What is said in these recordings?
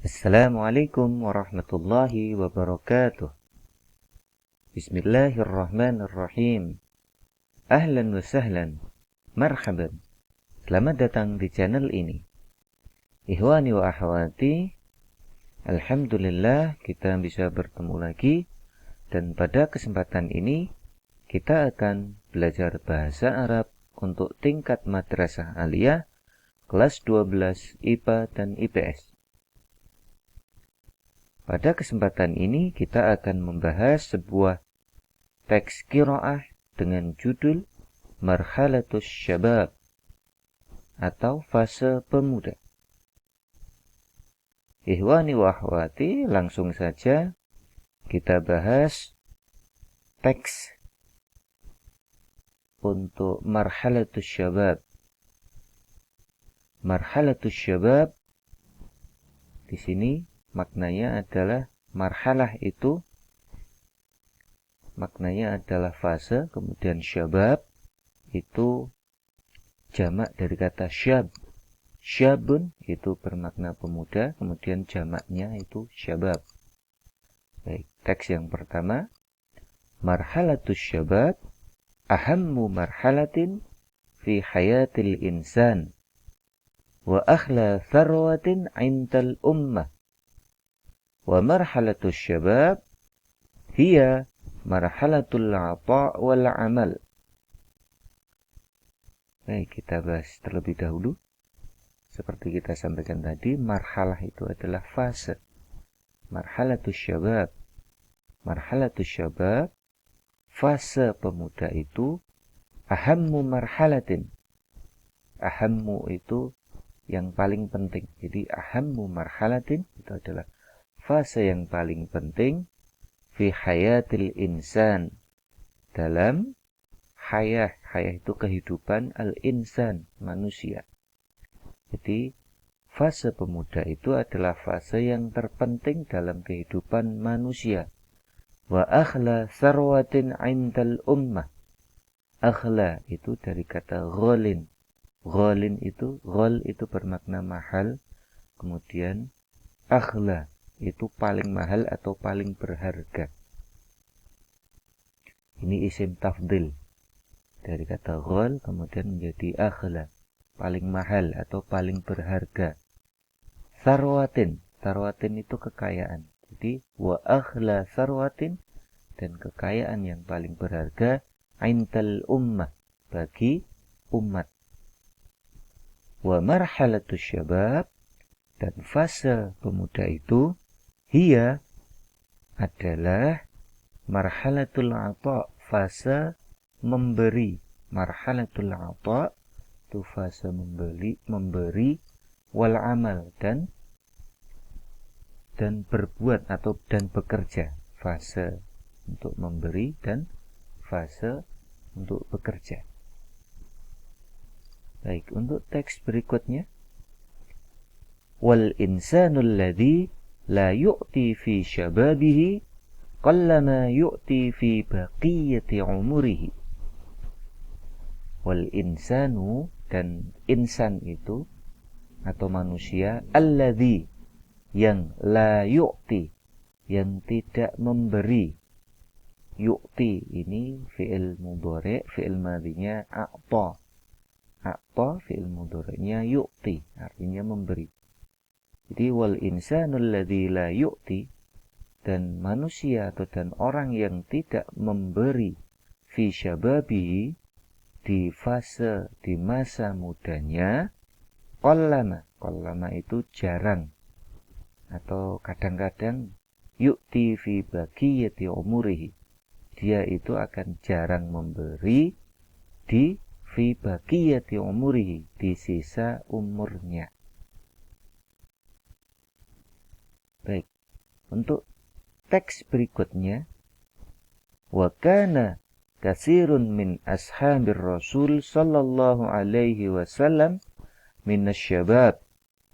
Assalamualaikum warahmatullahi wabarakatuh. Bismillahirrahmanirrahim. Ahlan wa sahlan. Marhaban. Selamat datang di channel ini. Ikhwani wa akhwati, alhamdulillah kita bisa bertemu lagi. Dan pada kesempatan ini kita akan belajar bahasa Arab untuk tingkat madrasah aliyah kelas 12 IPA dan IPS. Pada kesempatan ini kita akan membahas sebuah teks qiraah dengan judul Marhalatus Syabab atau fase pemuda. Ikhwani wa akhwati, langsung saja kita bahas teks untuk Marhalatus Syabab. Marhalatus Syabab di sini maknanya adalah marhalah itu maknanya adalah fase, kemudian syabab itu jamak dari kata syab. Syabun itu bermakna pemuda, kemudian jamaknya itu syabab. Baik, teks yang pertama, marhalatus syabab ahammu marhalatin fi hayatil insan wa akhla tharwatin 'indal ummah. Wa marhalatus syabab hiya marhalatul 'ata' wal 'amal. Baik, kita bahas terlebih dahulu. Seperti kita sampaikan tadi, marhalah itu adalah fase. Marhalatus syabab. Marhalatus syabab, fase pemuda itu ahammu marhalatin. Ahammu itu yang paling penting. Jadi ahammu marhalatin itu adalah fase yang paling penting fi hayatil insan, dalam hayah itu kehidupan al-insan, manusia. Jadi fase pemuda itu adalah fase yang terpenting dalam kehidupan manusia. Wa akhla sarwatin 'indal ummah. Akhla itu dari kata ghalin. Ghalin itu, ghal itu bermakna mahal, kemudian akhla itu paling mahal atau paling berharga. Ini isim tafdil. Dari kata ghal kemudian menjadi akhla, paling mahal atau paling berharga. Sarwatin, sarwatin itu kekayaan. Jadi wa akhla sarwatin, dan kekayaan yang paling berharga aintal ummah, bagi umat. Wa marhalatus syabab, dan fase pemuda itu hiya adalah marhalatul 'ata', fase memberi. Marhalatul 'ata' itu fase memberi wal 'amal, dan berbuat atau dan bekerja. Fase untuk memberi dan fase untuk bekerja. Baik, untuk teks berikutnya, wal insanul ladzi la yu'ti fi syababihi qallama yu'ti fi baqiyati umurihi. Wal insanu, dan insan itu atau manusia, alladzi yang la yu'ti, yang tidak memberi. Yu'ti ini fi'il mudhari', fi'il madhinya a'ta. A'ta fi'il mudhari'nya yu'ti, artinya memberi. Jadi wal insanul ladzi la yu'ti, dan manusia atau dan orang yang tidak memberi fi syababi, di fase, di masa mudanya, qallama itu jarang atau kadang-kadang, yu'ti fi baqiyati umurihi, dia itu akan jarang memberi di fi baqiyati umurihi, di sisa umurnya. Baik, untuk teks berikutnya, wa kana katsirun min ashabir rasul sallallahu alaihi wasallam min asyabab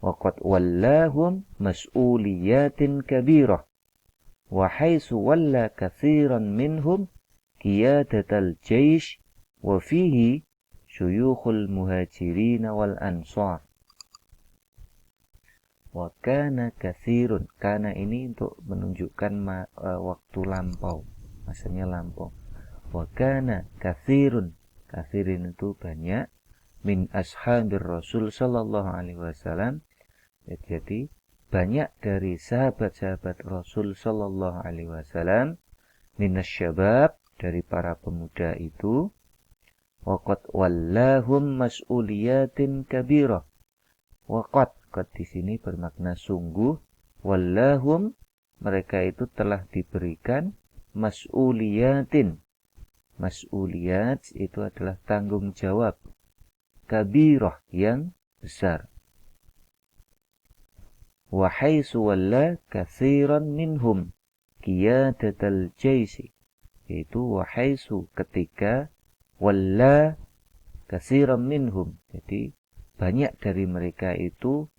wa qad wallahum mas'uliyatin kabirah wa haitsu walla katsiran minhum qiyadatal jaysh wa fihi syuyukhul muhajirin wal ansar. Wa kana katsirun. Kana ini untuk menunjukkan waktu lampau. Masanya lampau. Wa kana katsirun. Katsirin itu banyak. Min ashabir Rasul sallallahu alaihi wasallam. Jadi banyak dari sahabat-sahabat Rasul sallallahu alaihi wasallam minasyabab dari para pemuda itu waqad wallahum mas'uliyatin kabirah. Waqad di sini bermakna sungguh, wallahum mereka itu telah diberikan mas'uliyatin. Mas'uliyat itu adalah tanggung jawab kabirah yang besar. Wa haitsu walla katsiran minhum qiyadatal jaisi, yaitu wa haitsu ketika walla katsiran minhum, jadi banyak dari mereka itu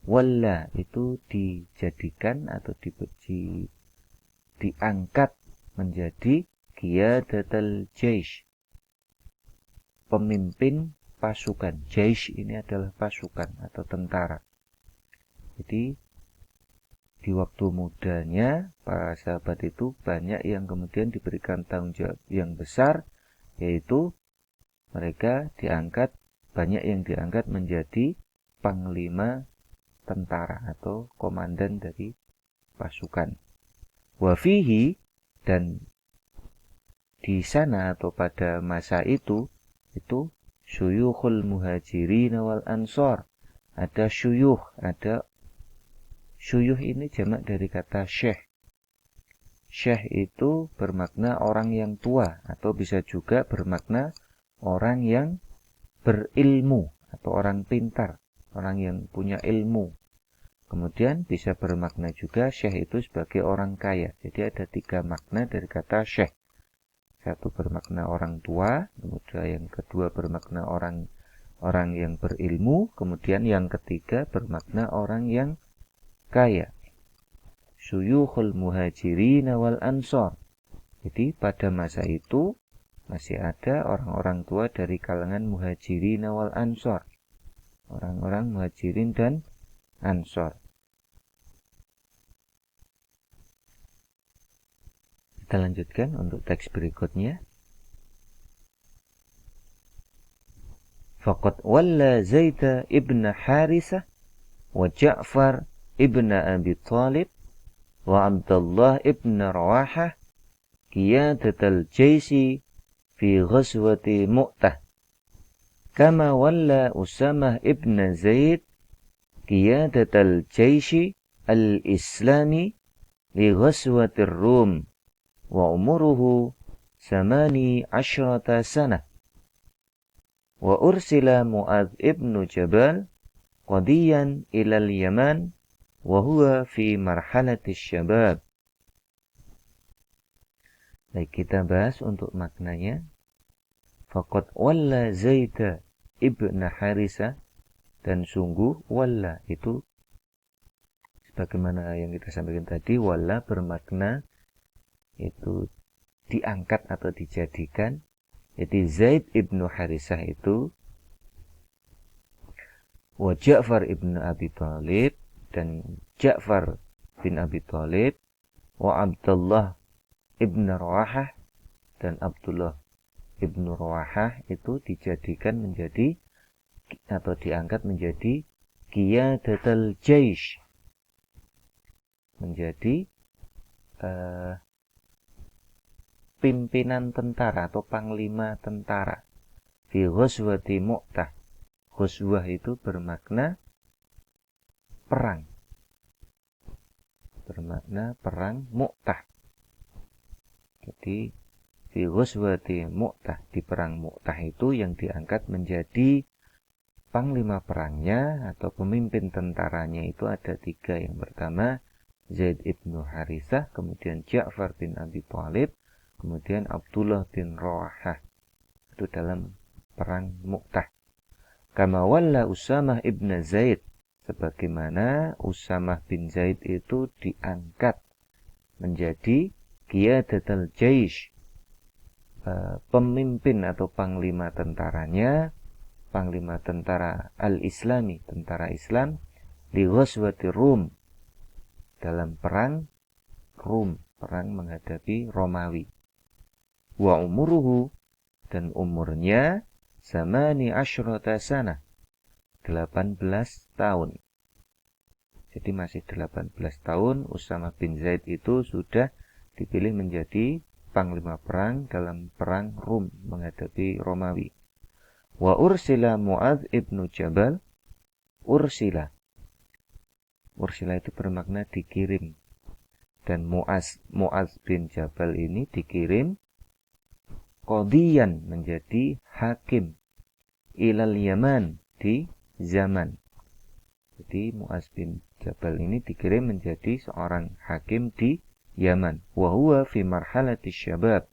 walla itu dijadikan atau diangkat menjadi qiyadatal jaish, pemimpin pasukan. Jaish ini adalah pasukan atau tentara. Jadi di waktu mudanya para sahabat itu banyak yang kemudian diberikan tanggung jawab yang besar, yaitu mereka diangkat, banyak yang diangkat menjadi panglima tentara atau komandan dari pasukan. Wafihi, dan di sana atau pada masa itu syuyukhul muhajirin wal ansor. Ada syuyuh, syuyuh ini jamak dari kata syekh. Syekh itu bermakna orang yang tua atau bisa juga bermakna orang yang berilmu atau orang pintar, orang yang punya ilmu. Kemudian bisa bermakna juga syekh itu sebagai orang kaya. Jadi ada 3 makna dari kata syekh. Satu bermakna orang tua, kemudian yang kedua bermakna orang yang berilmu, kemudian yang ketiga bermakna orang yang kaya. Syuyukhul muhajirin wal ansor. Jadi pada masa itu masih ada orang-orang tua dari kalangan muhajirin wal ansor. Orang-orang muhajirin dan ansor. Kita lanjutkan untuk teks berikutnya. Faqad walla Zaid ibn Harithah wa Ja'far ibn Abi Thalib wa Abdullah ibn Rawahah qiyadatal jaisi fi ghazwati Mu'tah. Kama walla Usamah ibn Zaid qiyadatal jaisi al-Islami li ghazwati Rum wa umuruhu 18 sanah. Wa ursila Mu'adz ibn Jabal qadiyan ilal Yaman wa huwa fi marhalatis syabab. Baik, kita bahas untuk maknanya. Faqad walla Zaid ibn Harithah, dan sungguh walla itu sebagaimana yang kita sampaikan tadi, walla bermakna itu diangkat atau dijadikan. Jadi Zaid ibn Harithah itu wa Ja'far ibn Abi Thalib, dan Ja'far bin Abi Thalib, wa Abdullah ibn Rawahah, dan Abdullah ibn Rawahah itu dijadikan menjadi atau diangkat menjadi qiyadatul jaish, menjadi pimpinan tentara atau panglima tentara fi ghazwati Mu'tah. Ghazwah itu bermakna perang, Mu'tah. Jadi fi ghazwati Mu'tah, di perang Mu'tah itu yang diangkat menjadi panglima perangnya atau pemimpin tentaranya itu ada 3. Yang pertama Zaid ibn Harithah, kemudian Ja'far bin Abi Thalib, kemudian Abdullah bin Rawahah. Itu dalam perang Mu'tah. Kama walla Usamah ibn Zaid, sebagaimana Usamah bin Zaid itu diangkat menjadi qiyadatul jaish, pemimpin atau panglima tentaranya, panglima tentara al-Islami, tentara Islam, li ghazwati Rum, dalam perang Rum, perang menghadapi Romawi. Wa umuruhu, dan umurnya zamani asyrata sanah, 18 tahun. Jadi masih 18 tahun Usama bin Zaid itu sudah dipilih menjadi panglima perang dalam perang Rum menghadapi Romawi. Wa ursila Mu'adz ibnu Jabal, ursila itu bermakna dikirim. Dan Mu'adz bin Jabal ini dikirim qadiyan, menjadi hakim, ilal Yaman, di Yaman. Jadi Mu'adz bin Jabal ini dikirim menjadi seorang hakim di Yaman. Wa huwa fi marhalati syabab,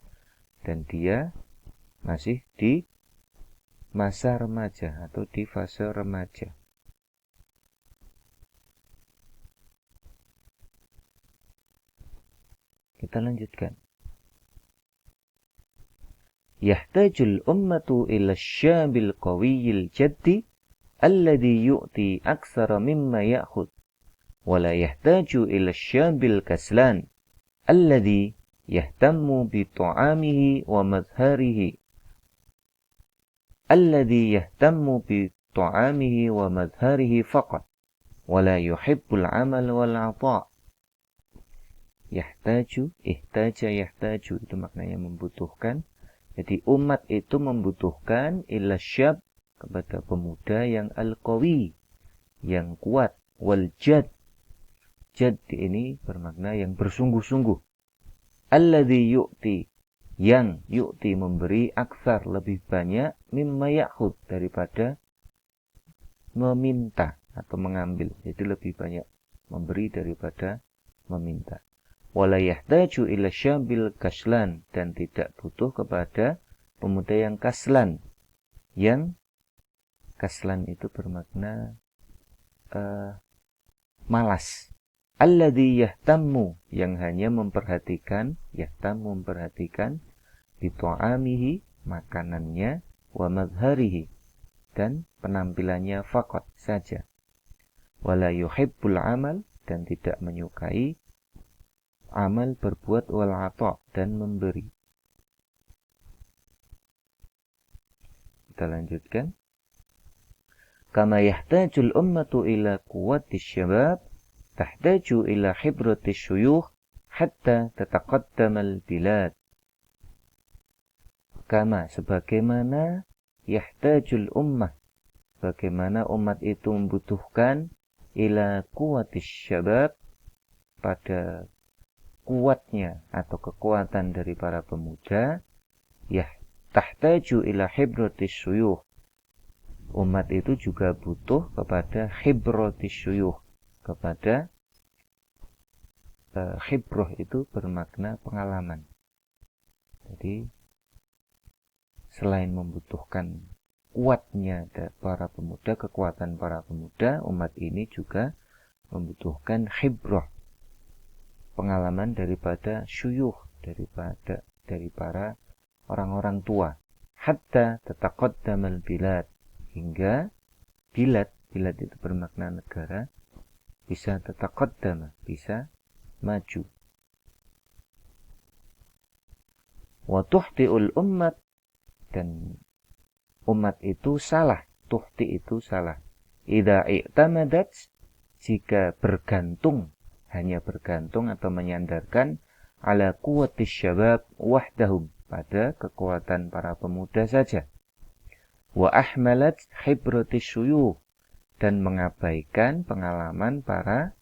dan dia masih di masa remaja atau di fase remaja. Kita lanjutkan. Yahtajul ummatu ila syabil qawiyil jaddi alladhi yu'ti aktsara mimma ya'khud, wa la yahtaju ila syabil kaslan alladhi yahtammu bi ta'amihi wa madharihi faqat, wa la yuhibbul amal wal 'ata'. Yahtaju, ihtaja yahtaju, itu maknanya membutuhkan. Jadi umat itu membutuhkan ila syab, kepada pemuda yang al-qawi, yang kuat, wal jad. Jad ini bermakna yang bersungguh-sungguh. Alladhi yu'ti, yang yu'ti memberi aksar, lebih banyak, mimma ya'khud, daripada meminta atau mengambil. Jadi lebih banyak memberi daripada meminta. Wala yahtaju ila syabil kaslan, dan tidak butuh kepada pemuda yang kaslan. Yang kaslan itu bermakna malas. Alladhi yahtammu, yang hanya memperhatikan, memperhatikan bi ta'amihi, makanannya, wa madharihi, dan penampilannya faqat saja. Wala yuhibbul amal, dan tidak menyukai amal, berbuat, wal 'ata', dan memberi. Kita lanjutkan. Kama yahtajul ummatu ila quwwatis syabab, tahtaju ila khibratis syuyukh hatta tataqaddamal bilad. Kama, sebagaimana, yahtajul ummah, bagaimana umat itu membutuhkan ila quwwatis syabab, pada kuatnya atau kekuatan dari para pemuda, ya tahtaju ila khibratis syuyukh, umat itu juga butuh kepada khibratis syuyukh, kepada khibrah itu bermakna pengalaman. Jadi selain membutuhkan kuatnya para pemuda, kekuatan para pemuda, umat ini juga membutuhkan khibrah, pengalaman daripada syuyukh, dari para orang-orang tua. Hatta tataqaddamal bilad, hingga bilad itu bermakna negara, bisa tataqaddama, bisa maju. Wa tuhti'ul ummat, dan umat itu salah, tuhti itu salah. Idza i'tamadat, jika bergantung, hanya bergantung atau menyandarkan ala quwwatis syabab wahdahum, pada kekuatan para pemuda saja. Wa ahmalat khibratis syuyukh, dan mengabaikan pengalaman para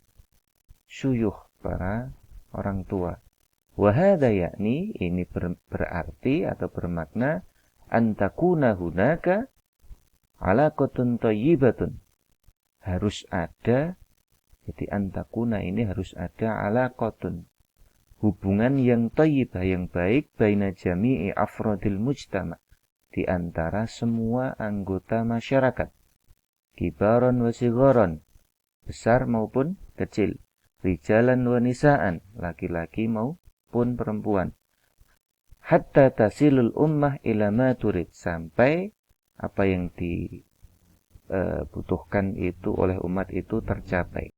syuyukh, para orang tua. Wa hadza yakni, ini berarti atau bermakna antakuna hunaka alaqatun thayyibatun, harus ada. Jadi antakuna ini harus ada alaqatun, hubungan yang thayyibah, yang baik, baina jami'i afrodil mujtama, di antara semua anggota masyarakat, kibaron wa sigharon, besar maupun kecil, rijalan wa nisaan, laki-laki maupun perempuan. Hatta tasilul ummah ila ma turid, sampai apa yang butuhkan itu oleh umat itu tercapai.